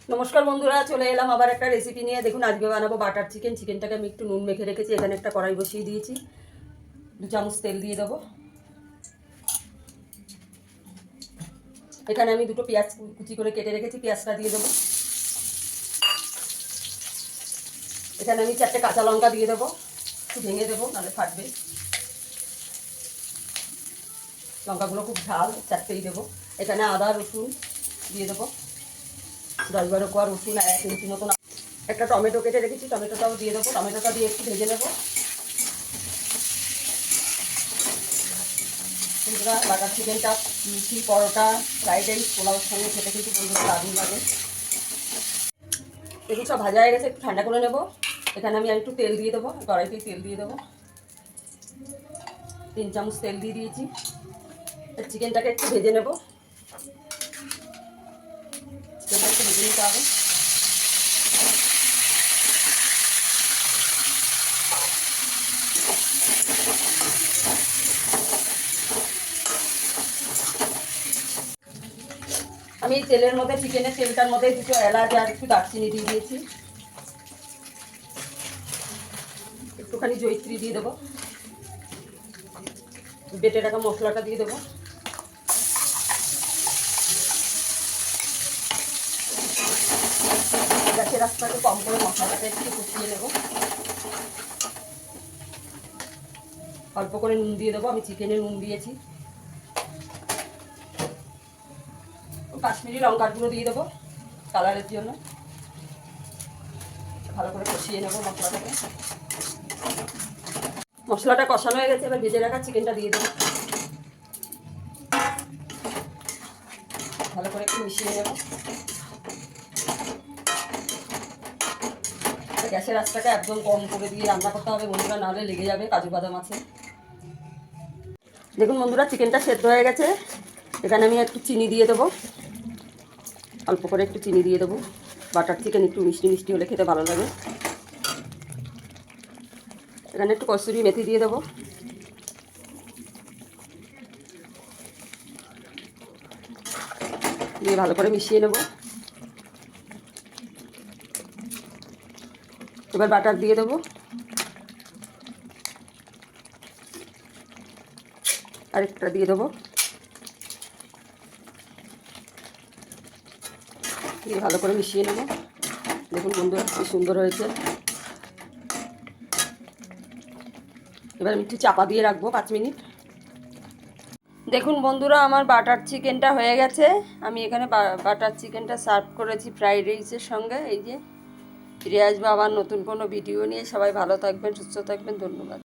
নমস্কার বন্ধুরা, চলে এলাম আবার একটা রেসিপি নিয়ে। দেখুন আজকে বানাবো বাটার চিকেন। চিকেনটাকে আমি একটু নুন মেখে রেখেছি। এখানে একটা কড়াই বসিয়ে দিয়েছি, 2 চামচ তেল দিয়ে দেবো। এখানে আমি দুটো পেঁয়াজ কুচি করে কেটে রেখেছি, পেঁয়াজটা দিয়ে দেবো। এখানে আমি 4টে কাঁচা লঙ্কা দিয়ে দেবো, একটু ভেঙে দেবো নাহলে ফাটবে। লঙ্কাগুলো খুব ঝাল, 4টেই দেবো। এখানে আদা রসুন দিয়ে দেবো, 10-12 কোয়া রসুন আর 1 ইঞ্চি মতন। একটা টমেটো কেটে রেখেছি, টমেটোটাও দিয়ে দেবো। টমেটোটা দিয়ে একটু ভেজে নেবো। বন্ধুরা, বাটার চিকেনটা লুচি, পরোটা, ফ্রাইড রাইস, পোলাওর সঙ্গে খেতে কিন্তু বন্ধুরা দারুণ লাগে। এগুলো সব ভাজা হয়ে গেছে, একটু ঠান্ডা করে নেবো। এখানে আমি একটু তেল দিয়ে দেবো, কড়াইতেই তেল দিয়ে দেবো। 3 চামচ তেল দিয়ে দিয়েছি। চিকেনটাকে একটু ভেজে নেবো, চিকেনটা একটু ভেজে নিতে হবে। আমি এই তেলের মধ্যে, চিকেনের তেলটার মধ্যে 2টো এলাচ আর একটু দারচিনি দিয়ে দিয়েছি। একটুখানি জয়িত্রী দিয়ে দেবো, বেটে রাখা মশলাটা দিয়ে দেবো। গ্যাসের আঁচটাকে কম করে মশলাটাকে একটু কষিয়ে নেব। অল্প করে নুন দিয়ে দেবো, আমি চিকেনে নুন দিয়েছি। কাশ্মীরি লঙ্কার গুঁড়ো দিয়ে দেবো কালারের জন্য। ভালো করে কষিয়ে নেবো মশলাটাকে। মশলাটা কষানো হয়ে গেছে, এবার ভেজে রাখা চিকেনটা দিয়ে দেবো। ভালো করে একটু মিশিয়ে নেব। গ্যাসের আঁচটাকে একদম কম করে দিয়ে রান্না করতে হবে বন্ধুরা, নাহলে লেগে যাবে। কাজু বাদাম আছে। দেখুন বন্ধুরা, চিকেনটা সেদ্ধ হয়ে গেছে। এখানে আমি একটু চিনি দিয়ে দেবো, অল্প করে একটু চিনি দিয়ে দেবো। বাটার চিকেন একটু মিষ্টি মিষ্টি হলে খেতে ভালো লাগে। এখানে একটু কসুরি মেথি দিয়ে দেবো। দিয়ে ভালো করে মিশিয়ে নেব। এবার বাটার দিয়ে দেবো, আরেকটা দিয়ে দেবো। দিয়ে ভালো করে মিশিয়ে নেব। দেখুন বন্ধুরা, কি সুন্দর হয়েছে। এবার আমি একটু চাপা দিয়ে রাখবো 5 মিনিট। দেখুন বন্ধুরা, আমার বাটার চিকেনটা হয়ে গেছে। আমি এখানে বাটার চিকেনটা সার্ভ করেছি ফ্রাইড রাইসের সঙ্গে। এই যে, ফিরে আসবো আবার নতুন কোনো ভিডিও নিয়ে। সবাই ভালো থাকবেন, সুস্থ থাকবেন। ধন্যবাদ।